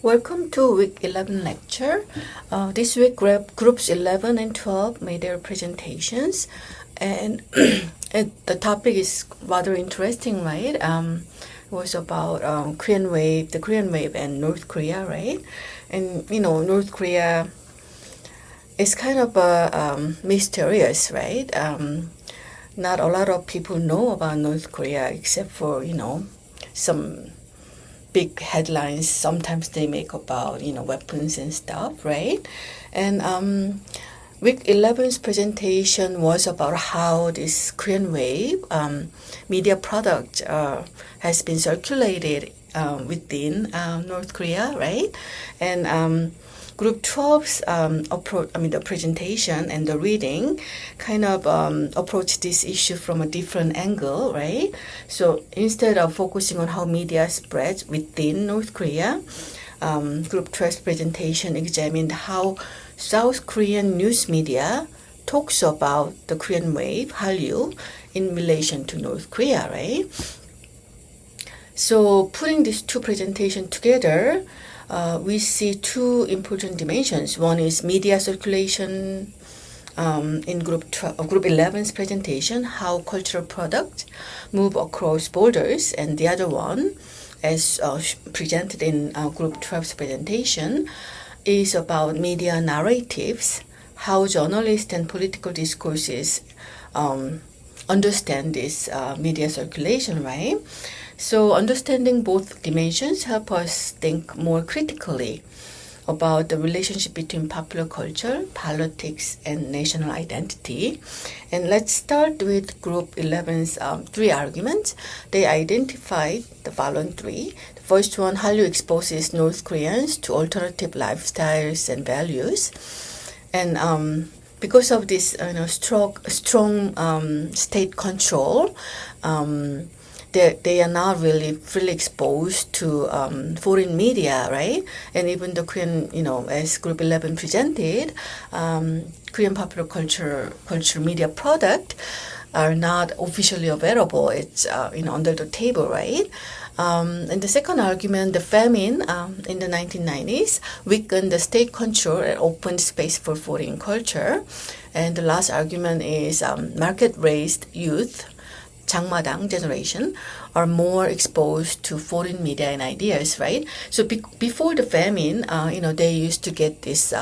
Welcome to week 11 lecture. This week groups 11 and 12 made their presentations, and the topic is rather interesting, right? It was about Korean wave, the Korean wave and North Korea, right? And North Korea is kind of mysterious, right? Not a lot of people know about North Korea except for some big headlines sometimes they make about weapons and stuff, right? And week 11's presentation was about how this Korean wave media product has been circulated within North Korea, right? And Group 12's the presentation and the reading kind of approached this issue from a different angle, right? So instead of focusing on how media spreads within North Korea, Group 12's presentation examined how South Korean news media talks about the Korean wave, Hallyu, in relation to North Korea, right? So putting these two presentations together, we see two important dimensions. One is media circulation in Group 11's presentation, how cultural products move across borders, and the other one, as presented in Group 12's presentation, is about media narratives, how journalists and political discourses understand this media circulation, right? So understanding both dimensions help us think more critically about the relationship between popular culture, politics, and national identity. And let's start with Group 11's three arguments. They identified the following three. The first one, Hallyu exposes North Koreans to alternative lifestyles and values. And because of this strong state control, they are not really freely exposed to foreign media, right? And even the Korean, as Group 11 presented, Korean popular culture media product are not officially available. It's under the table, right? And the second argument, the famine in the 1990s weakened the state control and opened space for foreign culture. And the last argument is market-raised youth, 장마당 generation, are more exposed to foreign media and ideas, right? So before the famine, they used to get this,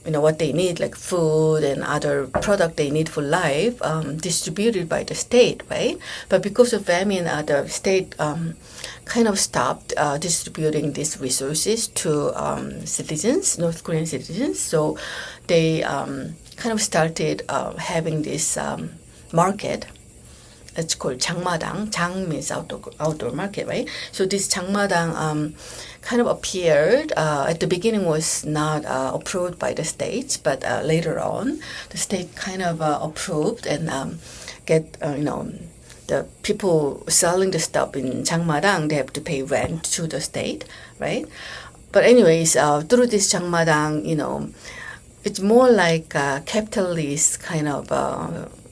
what they need, like food and other product they need for life, distributed by the state, right? But because of famine, the state kind of stopped distributing these resources to citizens, North Korean citizens. So they kind of started having this market. It's called 장마당. 장 means outdoor market, right? So this 장마당 kind of appeared. At the beginning was not approved by the states, but later on, the state kind of approved and get the people selling the stuff in 장마당, they have to pay rent to the state, right? But anyways, through this 장마당, it's more like a capitalist kind of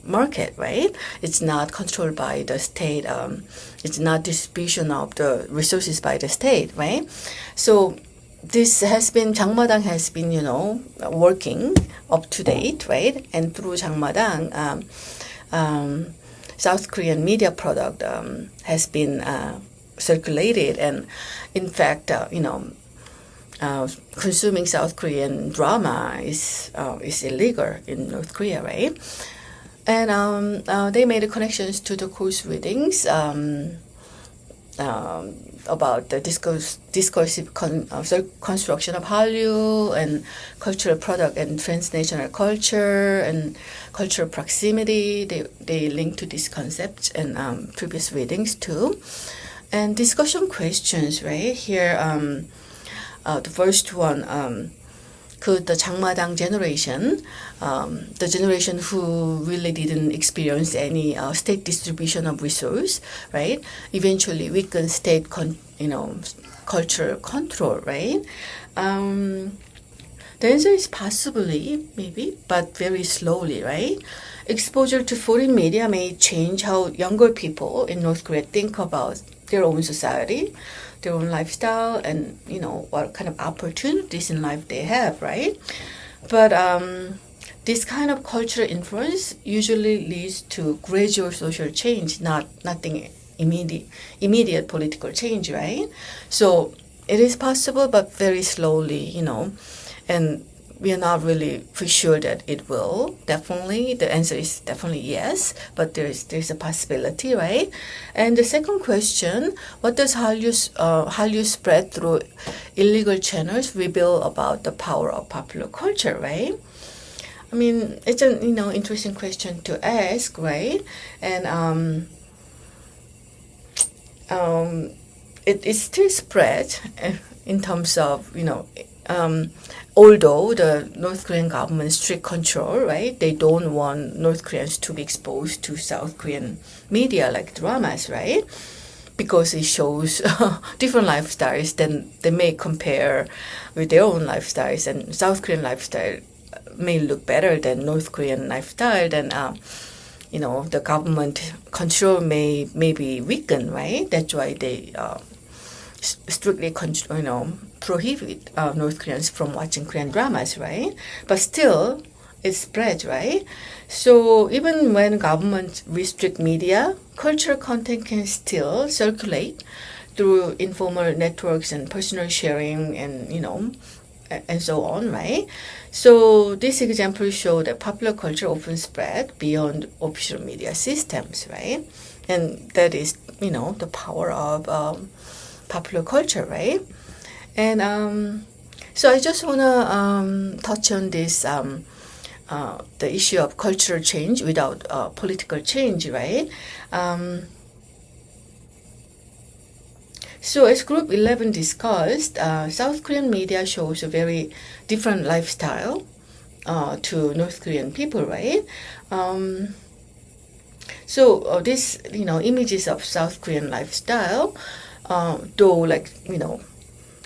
market, right? It's not controlled by the state. It's not distribution of the resources by the state, right? So this has been, 장마당 has been, working up to date, right? And through 장마당, South Korean media product has been circulated, and in fact, consuming South Korean drama is illegal in North Korea, right? And they made connections to the course readings about the discursive construction of Hallyu and cultural product and transnational culture and cultural proximity. They link to these concepts and previous readings too. And discussion questions, right? Here, the first one, could the 장마당 generation, the generation who really didn't experience any state distribution of resource, right, eventually weaken state cultural control, right? The answer is possibly, maybe, but very slowly, right? Exposure to foreign media may change how younger people in North Korea think about their own society. their own lifestyle and, what kind of opportunities in life they have, right? But this kind of cultural influence usually leads to gradual social change, nothing immediate political change, right? So it is possible, but very slowly, and we are not really for sure that it will. Definitely, the answer is definitely yes, but there's a possibility, right? And the second question: what does Hallyu spread through illegal channels reveal about the power of popular culture, right? I mean, it's an interesting question to ask, right? And it still spread in terms of although the North Korean government strict control, right? They don't want North Koreans to be exposed to South Korean media like dramas, right? Because it shows different lifestyles, then they may compare with their own lifestyles, and South Korean lifestyle may look better than North Korean lifestyle. Then the government control may be weakened, right? That's why they strictly prohibit North Koreans from watching Korean dramas, right? But still, it spreads, right? So even when government restrict media, cultural content can still circulate through informal networks and personal sharing and and so on, right? So this example show that popular culture often spread beyond official media systems, right? And that is the power of popular culture, right? And so I just want to touch on this, the issue of cultural change without political change, right? So as Group 11 discussed, South Korean media shows a very different lifestyle to North Korean people, right? So this, images of South Korean lifestyle, though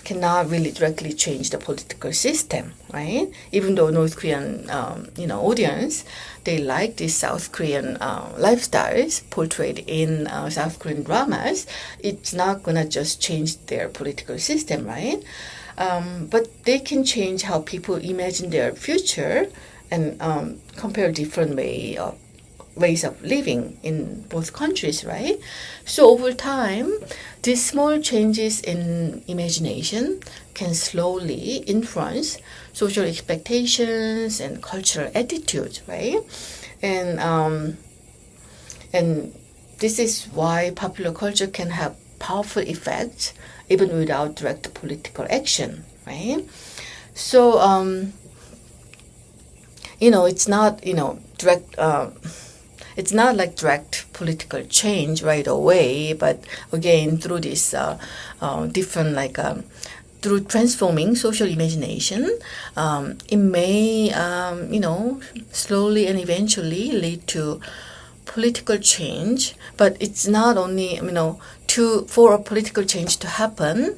cannot really directly change the political system, right? Even though North Korean, audience, they like these South Korean lifestyles portrayed in South Korean dramas, it's not gonna just change their political system, right? But they can change how people imagine their future and compare different ways of living in both countries, right? So over time, these small changes in imagination can slowly influence social expectations and cultural attitudes, right? And this is why popular culture can have powerful effects even without direct political action, right? So it's not direct. It's not like direct political change right away, but again through this different through transforming social imagination, it may slowly and eventually lead to political change. But it's not only for a political change to happen.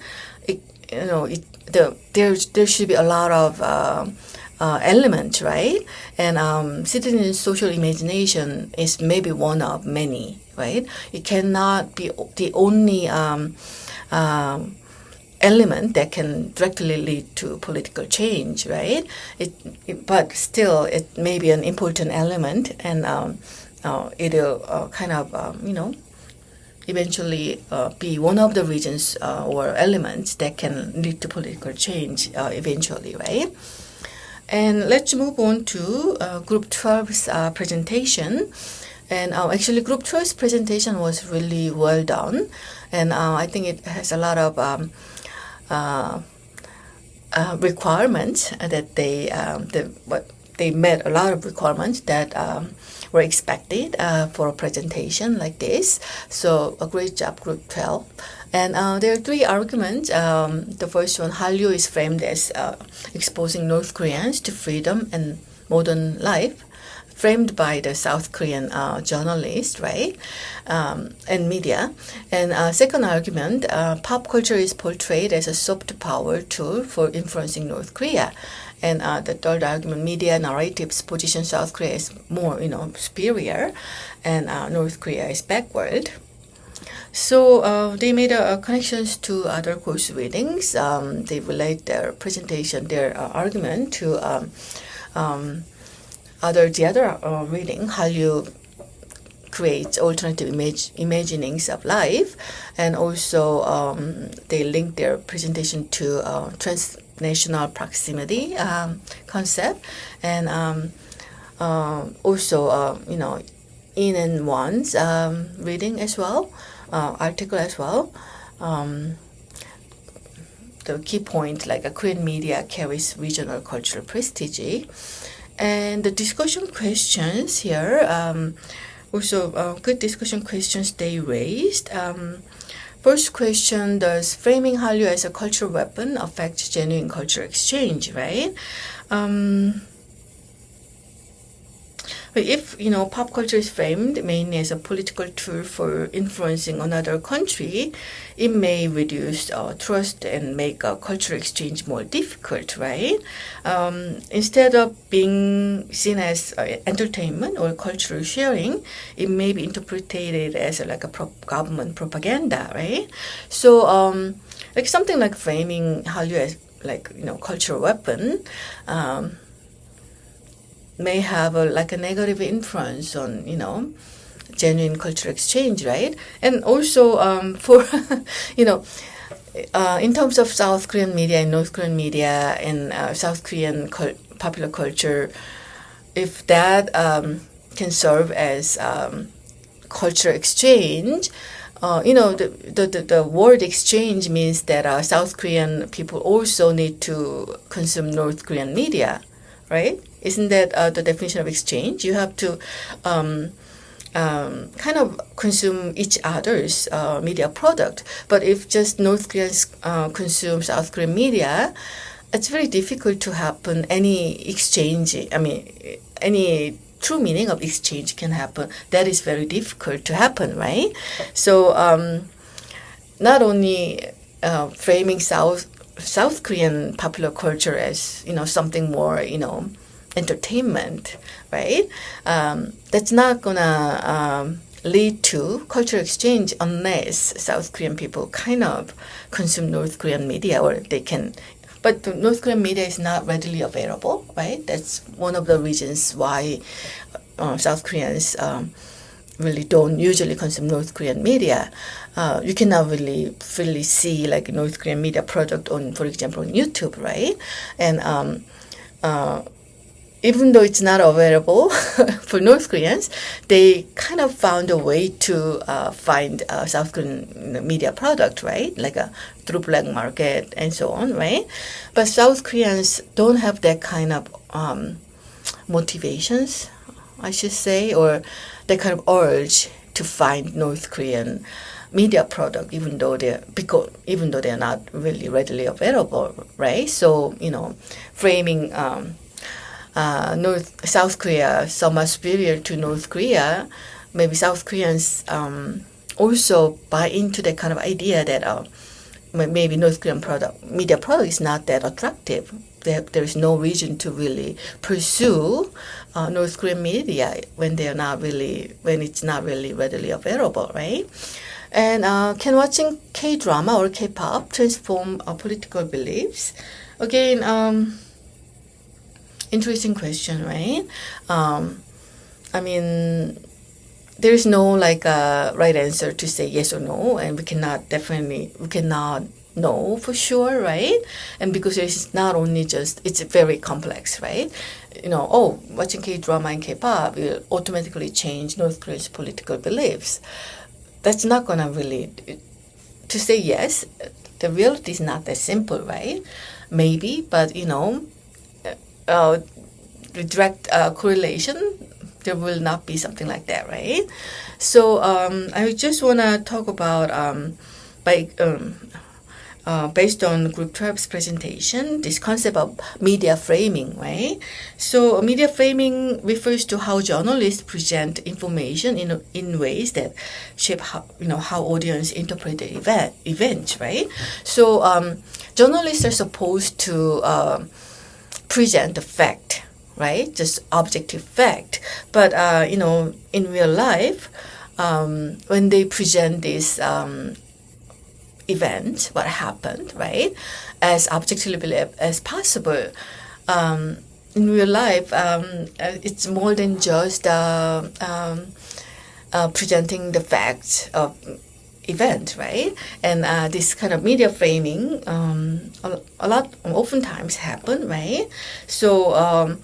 There should be a lot of element, right? And citizen social imagination is maybe one of many, right? It cannot be the only element that can directly lead to political change, right? But still, it may be an important element, and it'll kind of eventually be one of the reasons or elements that can lead to political change eventually, right? And let's move on to Group 12's presentation. And actually, Group 12's presentation was really well done. And I think it has a lot of requirements that they met a lot of requirements that were expected for a presentation like this. So a great job, Group 12. And there are three arguments. The first one, Hallyu is framed as exposing North Koreans to freedom and modern life, framed by the South Korean journalist, right, and media. And second argument, pop culture is portrayed as a soft power tool for influencing North Korea. And the third argument, media narratives position South Korea as more, superior, and North Korea is backward. So they made connections to other course readings. They relate their presentation, their argument to the other reading, Hallyu creates alternative imaginings of life, and also they link their presentation to transnational proximity concept, and also In and One's reading as well, article as well. The key point, like a Korean media carries regional cultural prestige, and the discussion questions here. Also, good discussion questions they raised. First question, does framing Hallyu as a cultural weapon affect genuine cultural exchange, right? But if, pop culture is framed mainly as a political tool for influencing another country, it may reduce trust and make a cultural exchange more difficult, right? Instead of being seen as entertainment or cultural sharing, it may be interpreted as like a government propaganda, right? So, like something like framing Hallyu as cultural weapon, may have a negative influence on genuine cultural exchange, right? And also for in terms of South Korean media and North Korean media and South Korean popular culture, if that can serve as cultural exchange, the word exchange means that South Korean people also need to consume North Korean media, right? Isn't that the definition of exchange? You have to kind of consume each other's media product. But if just North Koreans consume South Korean media, it's very difficult to happen any exchange. I mean, any true meaning of exchange can happen. That is very difficult to happen, right? So not only framing South Korean popular culture as something more entertainment, right? That's not gonna lead to cultural exchange unless South Korean people kind of consume North Korean media, or they can. But the North Korean media is not readily available, right? That's one of the reasons why South Koreans really don't usually consume North Korean media. You cannot really see like North Korean media product on, for example, on YouTube, right? And even though it's not available for North Koreans, they kind of found a way to find South Korean media product, right? Like through black market and so on, right? But South Koreans don't have that kind of motivations, I should say, or that kind of urge to find North Korean media product, even though they're not really readily available, right? So framing South Korea somewhat superior to North Korea, maybe South Koreans also buy into that kind of idea that maybe North Korean media product is not that attractive. There is no reason to really pursue North Korean media when it's not really readily available, right? And can watching K-drama or K-pop transform political beliefs? Again, interesting question, right? I mean, there is no right answer to say yes or no, and we cannot know for sure, right? And because it's not only it's very complex, right? Watching K-drama and K-pop will automatically change North Korea's political beliefs. That's not gonna really, to say yes, the reality is not that simple, right? Maybe, but the direct correlation, there will not be something like that, right? So I just want to talk about based on Group 12's presentation, this concept of media framing, right? So media framing refers to how journalists present information in ways that shape how audience interpret the event, right? So journalists are supposed to present the fact, right? Just objective fact. But in real life, when they present this event, what happened, right, as objectively as possible. In real life, it's more than just presenting the facts of event, right? And this kind of media framing a lot oftentimes happen, right? So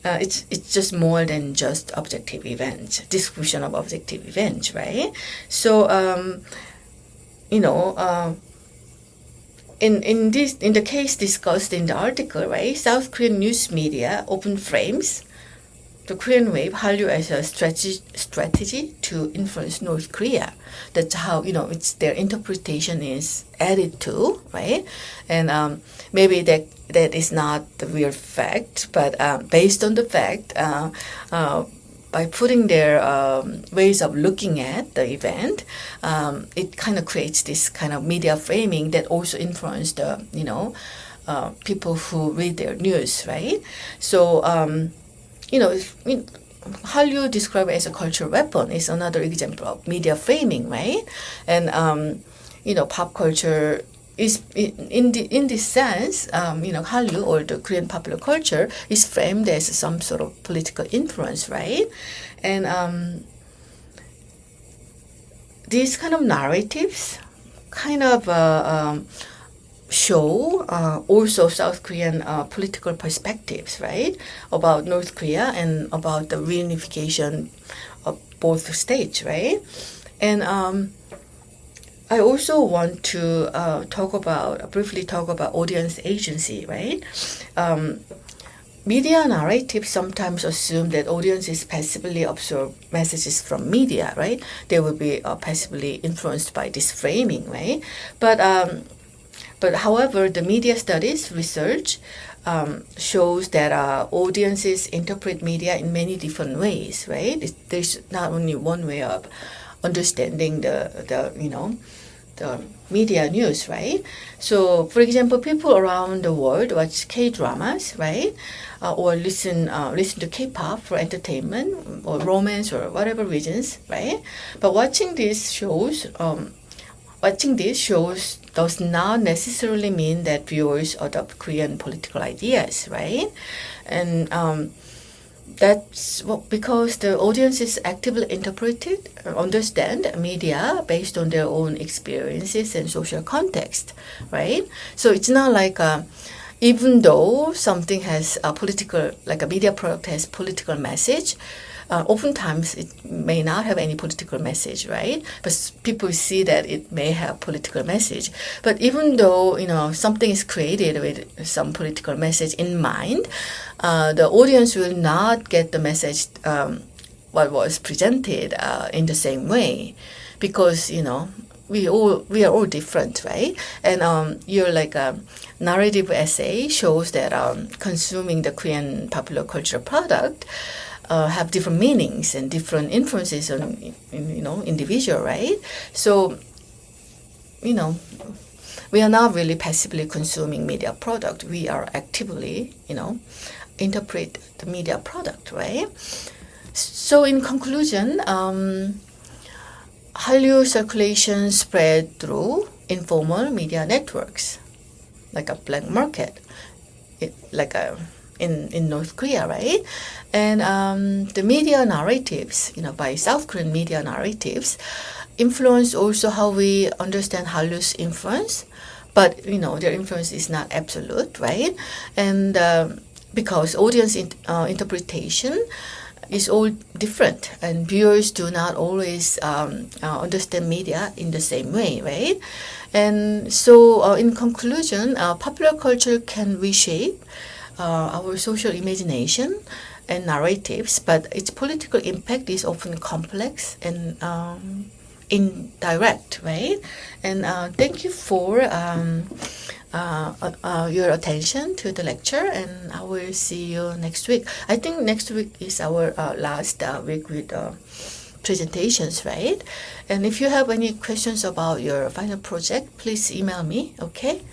it's just more than just objective events, description of objective events, right? So you know, in the case discussed in the article, right, South Korean news media often frames the Korean Wave Hallyu as a strategy to influence North Korea. That's how, it's their interpretation is added to, right? And maybe that is not the real fact, but based on the fact, by putting their ways of looking at the event, it kind of creates this kind of media framing that also influence the, people who read their news, right? So, Hallyu described as a cultural weapon is another example of media framing, right? And, pop culture is in this sense, Hallyu or the Korean popular culture is framed as some sort of political influence, right? And these kind of narratives kind of show also South Korean political perspectives, right, about North Korea and about the reunification of both states, right? And I also want to briefly talk about audience agency, right? Media narratives sometimes assume that audiences passively absorb messages from media, right? They will be passively influenced by this framing, right? But however, the media studies research shows that audiences interpret media in many different ways, right? There's not only one way of understanding the media news, right? So, for example, people around the world watch K-dramas, right? Or listen to K-pop for entertainment or romance or whatever reasons, right? But watching these shows does not necessarily mean that viewers adopt Korean political ideas, right? And that's because the audiences actively understand media based on their own experiences and social context, right? So it's not like even though something has a media product has political message, oftentimes it may not have any political message, right? But people see that it may have political message. But even though, something is created with some political message in mind, the audience will not get the message what was presented in the same way, because, we are all different, right? And your narrative essay shows that consuming the Korean popular culture product have different meanings and different influences on individual, right? So we are not really passively consuming media product. We are actively interpret the media product, right? So in conclusion, Hallyu circulation spread through informal media networks, like a black market, in North Korea, right? And the media narratives, by South Korean media narratives, influence also how we understand Hallyu's influence. But, their influence is not absolute, right? And because audience interpretation is all different, and viewers do not always understand media in the same way, right? And so, in conclusion, popular culture can reshape our social imagination and narratives, but its political impact is often complex and indirect, right? And thank you for your attention to the lecture, and I will see you next week. I think next week is our last week with presentations, right? And if you have any questions about your final project, please email me, okay?